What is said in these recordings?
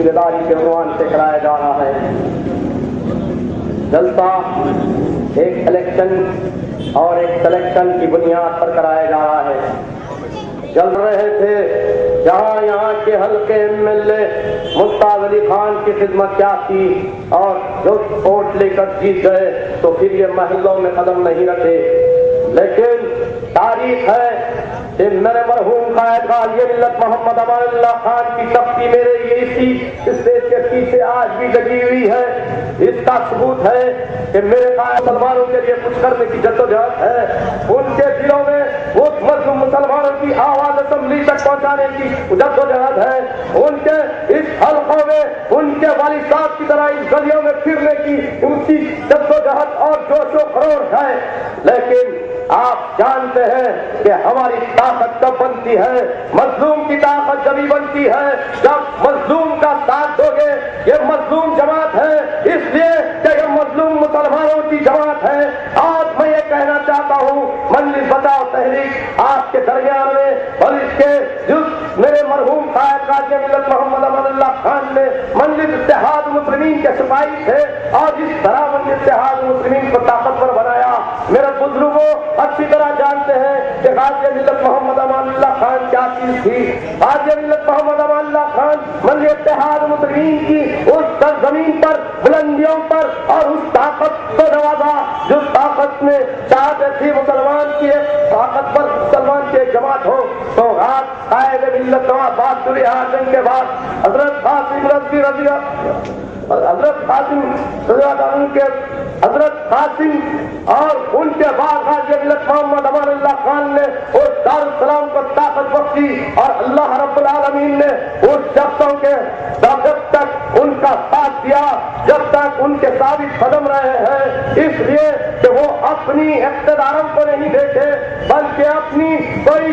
ذمہ داری کے عنوان سے کرایا جا رہا ہے۔ جلسہ ایک الیکشن اور ایک سلیکشن کی بنیاد پر کرایا جا رہا ہے۔ چل رہے تھے جہاں یہاں کے حلقے MLA ممتاز علی خان کی خدمت کیا کی اور جو ووٹ لے کر جیت گئے تو پھر یہ محلوں میں قدم نہیں رکھے، لیکن تاریخ ہے کہ میرے مرحوم قائد غازی ملت محمد امان اللہ خان کی تختی میرے یہ اسی اسٹیج کے پیچھے آج بھی لگی ہوئی ہے۔ اس کا ثبوت ہے کہ میرے قائد مسلمانوں کے لیے کچھ کرنے کی جدوجہد ہے، ان کے دلوں میں وہ مظلوم مسلمانوں کی آواز اسمبلی تک پہنچانے کی جدوجہد ہے، ان کے اس حلقوں میں ان کے والد صاحب کی طرح اس گلیوں میں پھرنے کی ان کی جدوجہد اور جوش و خروش ہے۔ لیکن آپ جانتے ہیں کہ ہماری طاقت کب بنتی ہے؟ مظلوم کی طاقت جبھی بنتی ہے جب مظلوم کا ساتھ دو گے۔ یہ مظلوم جماعت ہے اس لیے کہ یہ مظلوم مسلمانوں کی جماعت ہے۔ آج میں یہ کہنا چاہتا ہوں مجلس بچاؤ تحریک آپ کے درمیان میں اور اس کے جز میرے مرحوم قائد غازی ملت محمد امان اللہ خان نے مجلس اتحاد مسلمین کے سپاہی تھے اور جس طرح مجلس اتحاد مسلمین کو طاقتور بنایا، میرے بزرگوں اچھی طرح جانتے ہیں کہ غازی ملت محمد امان اللہ خان کیا چیز تھی۔ غازی ملت محمد امان اللہ خان مجلس اتحاد مسلمین کی اس سرزمین پر بلندیوں پر اور اس طاقت کو نوازا جو طاقت میں چاہتے تھی مسلمان کی ایک طاقت پر مسلمان کی ایک جماعت ہو۔ تو قائد ملت نواز بہادر اعظم کے بعد حضرت قاسم رضوی رضی حضرت قاسم اور ان کے بعد غازی ملت محمد امان اللہ خان نے اس دارالسلام کو طاقت بخشی اور اللہ رب العالمین نے اس شخصوں کے جب تک ان کا ساتھ دیا، جب تک ان کے ثابت قدم رہے ہیں، اس لیے کہ وہ اپنی اقتداروں کو نہیں دیکھے بلکہ اپنی کوئی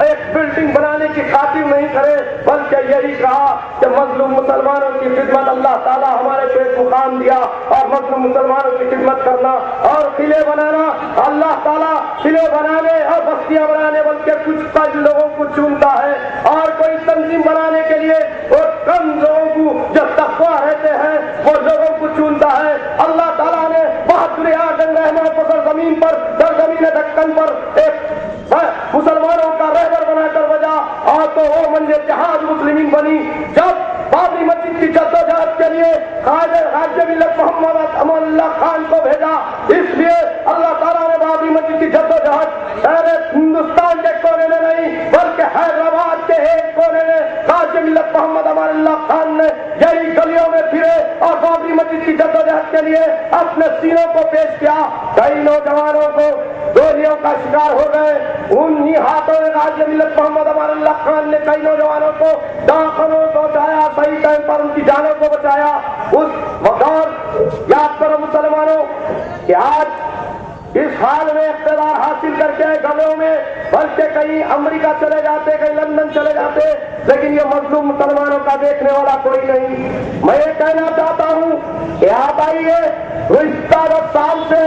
ایک بلڈنگ بنانے کی خاطر نہیں کرے، بلکہ یہی کہا کہ مظلوم مسلمانوں کی خدمت اللہ تعالیٰ ہمارے کو ایک مقام دیا اور مظلوم مسلمانوں کی خدمت کرنا اور قلعے بنانا، اللہ تعالیٰ قلعے بنانے اور بستیاں بنانے بلکہ کچھ لوگوں کو چنتا ہے اور کوئی تنظیم بنانے کے لیے وہ کم لوگوں کو جو تقویٰ رہتے ہیں وہ لوگوں کو چنتا ہے۔ اللہ تعالیٰ نے بہادر اعظم رحمہ پر سرزمین پر سرزمین دکن پر ایک مسلمانوں کا رہبر بنا کر بجا اور تو وہ مجلس اتحاد مسلمین بنی۔ جب بابری مسجد کی جدوجہد کے لیے غازی ملت محمد امان اللہ خان کو بھیجا، اس لیے اللہ تعالیٰ نے بابری مسجد کی جدوجہد سارے ہندوستان کے کونے میں نہیں بلکہ حیدرآباد کے ایک کونے میں غازی ملت محمد امان اللہ خان نے یہی گلیوں میں پھرے اور بابری مسجد کی جدوجہد کے لیے اپنے سینوں کو پیش کیا۔ کئی نوجوانوں کو گولیوں کا شکار ہو گئے، انہی ہاتھوں میں غازی ملت محمد امان اللہ خان نے کئی نوجوانوں کو داخلوں کو بچایا، صحیح ٹائم پر ان کی جانوں کو بچایا۔ اس وقت یاد کرو مسلمانوں کہ آج اس حال میں اقتدار حاصل کر کے گلوں میں بلکہ کہیں امریکہ چلے جاتے، کہیں لندن چلے جاتے، لیکن یہ مظلوم مسلمانوں کا دیکھنے والا کوئی نہیں۔ میں یہ کہنا چاہتا ہوں کہ آپ آئیے، گزشتہ 10 سال سے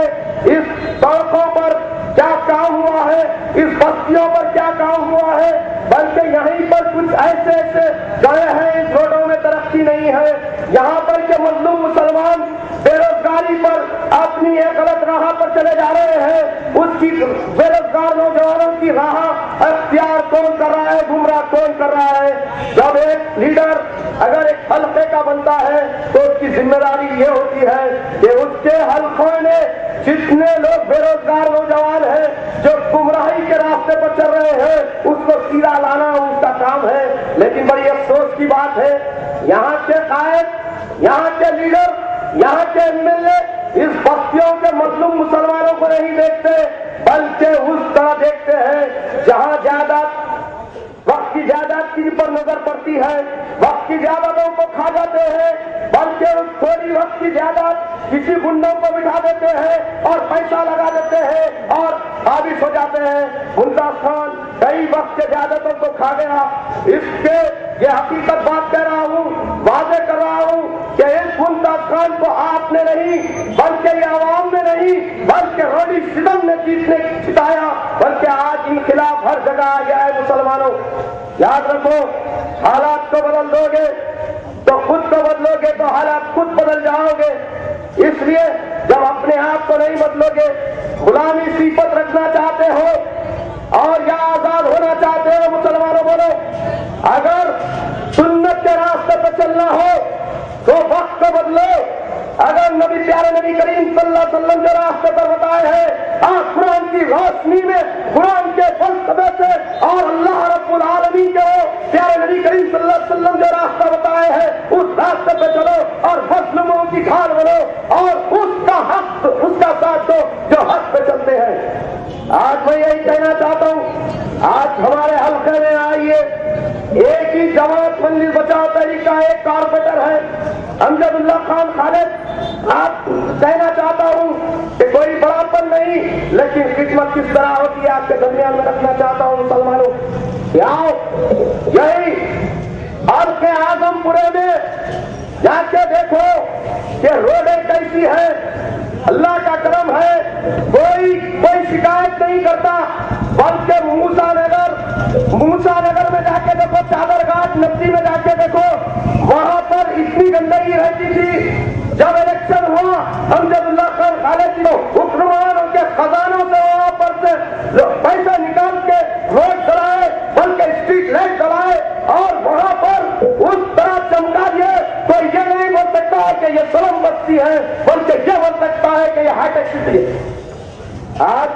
اس سڑکوں پر کیا کام ہوا ہے، اس بستیوں پر کیا کام ہوا ہے، بلکہ یہیں پر کچھ ایسے گئے ہیں اس روڈوں میں ترقی نہیں ہے، یہاں پر کہ مظلوم مسلمان بے روزگاری پر اپنی ایک غلط راہ پر چلے جا رہے ہیں۔ اس کی بے روزگار نوجوانوں کی راہ اختیار کون کر رہا ہے، گمراہ کون کر رہا ہے؟ جب ایک لیڈر اگر ایک حلقے کا بنتا ہے تو اس کی ذمہ داری یہ ہوتی ہے کہ اس کے حلقوں میں جتنے لوگ بے روزگار نوجوان ہیں جو گمراہی کے راستے پر چل رہے ہیں اس کو سیدھا لانا اس کا کام ہے۔ لیکن بڑی افسوس کی بات ہے یہاں کے قائد، یہاں کے لیڈر، یہاں کے MLA اس بستیوں کے مظلوم مسلمانوں کو نہیں دیکھتے بلکہ اس طرح دیکھتے ہیں جہاں جائیداد وقت کی جائیداد کی پر نظر پڑتی ہے، وقت کی جائیدادوں کو کھا جاتے ہیں، بلکہ اس تھوڑی وقت کی جائیداد کسی گنڈوں کو بٹھا دیتے ہیں اور پیسہ لگا دیتے ہیں اور قابض ہو جاتے ہیں۔ ممتاز خان کئی وقت کے جائیدادوں کو کھا گیا، اس کے یہ حقیقت بات کہہ رہا ہوں، واضح کر رہا ہوں کہ اس ممتاز خان کو آپ نے نہیں بلکہ یہ عوام نے نہیں بلکہ روڈی ستم نے جتایا، بلکہ آج انقلاب ہر جگہ آ گیا ہے۔ مسلمانوں یاد رکھو، حالات کو بدل دو گے، تو خود کو بدلو گے تو حالات خود بدل جاؤ گے. اس لیے جب اپنے آپ کو نہیں بدلو گے, غلامی صفت رکھنا چاہتے ہو اور یا آزاد ہونا چاہتے ہو, مسلمانوں بولو, اگر سنت کے راستے پہ چلنا ہو تو وقت کو بدلو. اگر نبی پیارے نبی کریم صلی اللہ علیہ وسلم جو راستے پر بتائے ہیں آپ قرآن کی روشنی میں, قرآن کے فلسفے سے اور اللہ رب العالمین کے پیارے نبی کریم صلی اللہ علیہ وسلم جو راستہ بتائے ہیں اس راستے پہ چلو اور مظلوموں کی کھال بنو اور اس کا حق, اس کا ساتھ دو جو حق پہ چلتے ہیں. آج میں یہی کہنا چاہتا ہوں, آج ہمارے حلقے میں آئیے, ایک ہی جماعت منزل بچاؤ تحریک کا ایک کارپوریٹر ہے امجد اللہ خان خالد. آپ کہنا چاہتا ہوں کہ کوئی بڑاپن نہیں, لیکن خدمت کس طرح ہوتی ہے آپ کے درمیان میں رکھنا چاہتا ہوں. مسلمانوں یہی عرق اعظم پورے میں جا کے دیکھو کہ روڈیں کیسی ہیں. اللہ کا کرم ہے, کوئی شکایت نہیں کرتا, بلکہ موسیٰ نگر میں جا کے دیکھو, چادر گھاٹ نبی میں جا کے دیکھو, وہاں پر اتنی گندگی رہتی تھی. جب الیکشن ہوا امجد اللہ خان خالد کو حکمرانوں کے خزانوں سے وہاں پر سے پیسہ نکال کے روڈ چلائے, بلکہ اسٹریٹ لائٹ چلائے اور وہاں پر اس طرح چمکا دیے. تو یہ نہیں بول سکتا ہے کہ یہ سلم بستی ہے, بلکہ یہ بول سکتا ہے کہ یہ ہائی ٹیک سٹی ہے. آج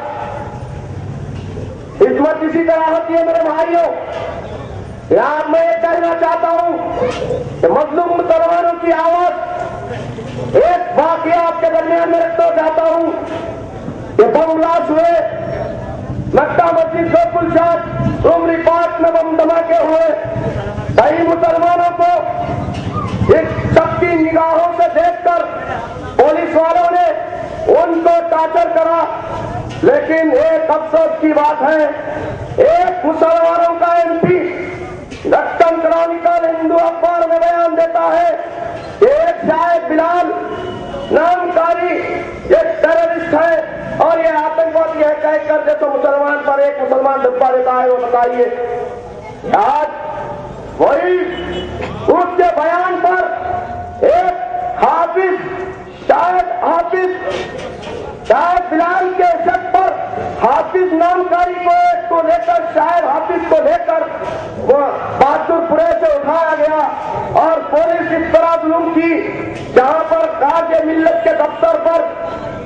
خدمت اسی طرح ہوتی ہے میرے بھائیوں. یہاں میں یہ کہنا چاہتا ہوں کہ مظلوم مسلمانوں کی آواز, ایک واقعہ آپ کے درمیان میں رکھتا جاتا ہوں کہ بم بلاسٹ ہوئے مکہ مسجد گوکل چوک عمری پارک میں بم دھماکے ہوئے. کئی مسلمانوں کو اس سب کی نگاہوں سے دیکھ کر پولیس والوں نے ان کو ٹارچر کرا, لیکن ایک افسوس کی بات ہے, ایک مسلمانوں کا ایم پی دکن کرانیکل ہندو اخبار میں بیان دیتا ہے کہ ایک شاہد بلال نامکاری ایک ٹیررسٹ ہے اور یہ آتنکوادی ہے کہہ کر دیکھو مسلمان پر ایک مسلمان دبا دیتا ہے. وہ بتائیے آج وہی اس کے بیان پر ایک حافظ شاہد بلال کے شک پر حافظ نامکاری کو لے کر شاہد حافظ کو لے کر وہ بہادر پورے سے اٹھایا گیا اور پولیس اس طرح ظلم کی جہاں پر قاضی ملت کے دفتر پر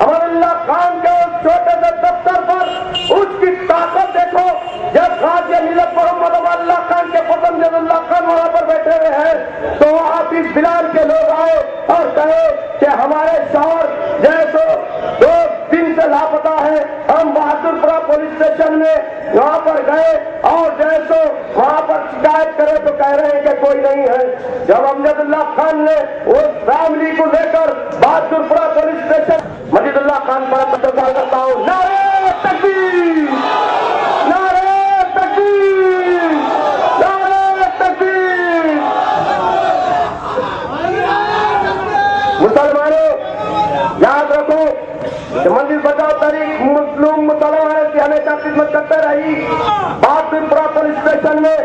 امر اللہ خان کے اس چھوٹے سے دفتر پر اس کی طاقت دیکھو. جب قاضی ملت محمد امان اللہ خان کے پسند اللہ خان وہاں پر بیٹھے ہوئے ہیں تو حافظ بلال کے لوگ آئے اور کہے کہ ہمارے شوہر جیسو 2 دن سے لاپتہ ہے, ہم بہادر پورہ پولیس اسٹیشن میں وہاں پر گئے اور جیسو وہاں پر شکایت کرے تو کہہ رہے ہیں کہ کوئی نہیں ہے. جب امجد اللہ خان نے اس فیملی کو لے کر بہادر پورہ پولیس اسٹیشن مجید اللہ خان پر پترکار کرتا ہوں, نعرہ تکبیر, نعرہ تکبیر, نعرہ تکبیر. مسلمانوں یاد رکھو کہ منزل بچاؤ تحریک مظلوم مسلمانوں کی ہمیشہ خدمت کرتے رہی. بہادر پورہ پولیس اسٹیشن میں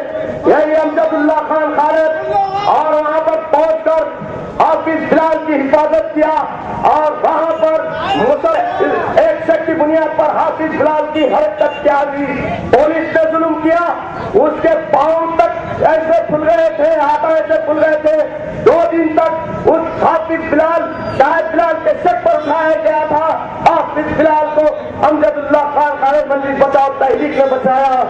یہی امجد اللہ خان خالد اور وہاں پر پہنچ کر حافظ بلال کی حفاظت کیا اور وہاں پر ایک شک کی بنیاد پر حافظ بلال کی حرکت کیا دی. پولیس نے ظلم کیا, اس کے پاؤں تک ایسے پھل گئے تھے, ہاتھ ایسے پھل گئے تھے. 2 دن تک اس حافظ بلال شاہد بلال کے شک پر اٹھایا گیا تھا. حافظ بلال کو امجد اللہ خان خالد منزل بچاؤ تحریک نے بچایا.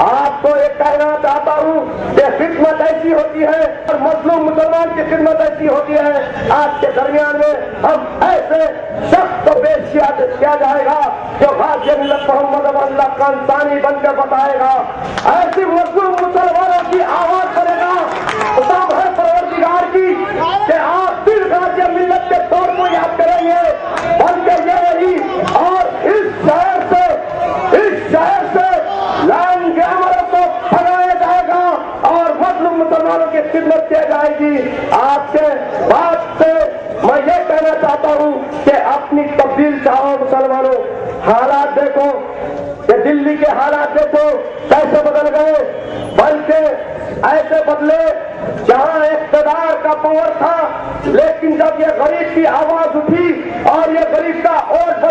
آپ کو یہ کہنا چاہتا ہوں کہ خدمت ایسی ہوتی ہے اور مظلوم مسلمان کی خدمت ایسی ہوتی ہے. آج کے درمیان میں ہم ایسے شخص کو پیش کیا جائے گا جو غازی ملت محمد امان اللہ خان ثانی بن کر بتائے گا, ایسی مظلوم مسلمانوں کی آواز کرے گا. خطاب ہے پروردگار کی کہ آپ پھر غازی ملت کے طور کو یاد کریں گے, بلکہ یہ رہی اور اس شہر سے لائن گیمروں کو بھگایا جائے گا اور مظلوم مسلمانوں کی خدمت کی جائے گی. آپ کے بات سے میں یہ کہنا چاہتا ہوں کہ اپنی تبدیل چاہو مسلمانوں. حالات دیکھو کہ دلی کے حالات دیکھو کیسے بدل گئے, بلکہ ایسے بدلے جہاں ایک اقتدار کا پاور تھا، لیکن جب یہ غریب کی آواز اٹھی اور یہ غریب کا اوٹ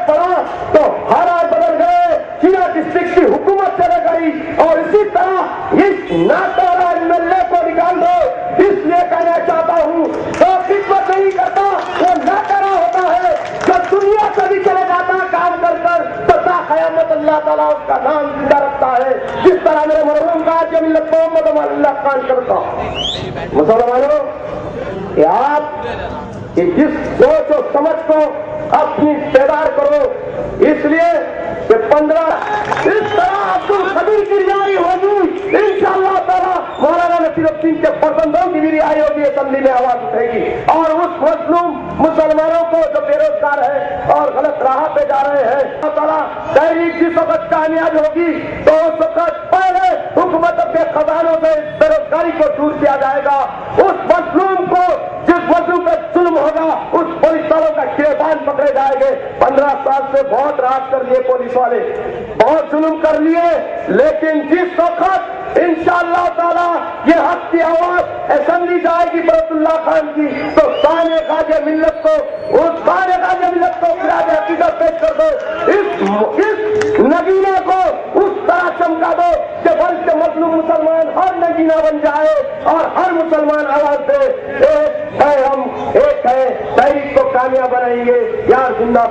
پڑا تو حالات بدل گئے، شیعہ ڈسٹرکٹ کی حکومت چلے گئی، اور اسی طرح اس ناکارہ MLA کو نکال دو۔ اس لیے کہنا چاہتا ہوں جو خدمت نہیں کرتا وہ ناکارہ ہوتا ہے، جو دنیا سے بھی چلے جاتا ہے کام کر کر تو تا قیامت اللہ تعالیٰ اس کا نام زندہ رکھتا ہے، جس طرح میرے مرحوم کا ملت محمد امان اللہ خان کرتا۔ مسلمانوں، کہ آپ جس سوچ و سمجھ کو اپنی بیدار کرو، اس لیے کہ 15 اس طرح عبد القدیر کی رہائی ہوگی انشاءاللہ تعالیٰ، مولانا نصیر الدین کے فرزندوں کی بھی رہائی ہوگی، اسمبلی میں آواز اٹھے گی، اور اس مظلوم مسلمانوں کو جو بے روزگار ہے اور غلط راہ پہ جا رہے ہیں، اللہ تعالیٰ تحریک جس وقت کامیاب ہوگی تو اس وقت پہلے حکومت کے خزانوں سے بے روزگاری کو دور کیا جائے گا، اس مظلوم کو جس مظلوم پہ ظلم ہوگا اس پولیس والوں کا گریبان پکڑے جائیں گے۔ 15 سال سے بہت راج کر لیے پولیس والے، بہت ظلم کر لیے، لیکن جس وقت انشاءاللہ تعالی یہ حق کی آواز اسمبلی جائے گی برت اللہ خان کی، تو شان خواجہ ملت کو، اس شان خواجہ ملت کو خراج عقیدت پیش کر دو، اس نگینے کو اس طرح چمکا دو کہ بلکہ کے مظلوم مسلمان ہر نگینہ بن جائے اور ہر مسلمان آواز دے، ایک ہے ہم، ایک ہے تحریک کو کامیاب بنائیں گے، یار زندہ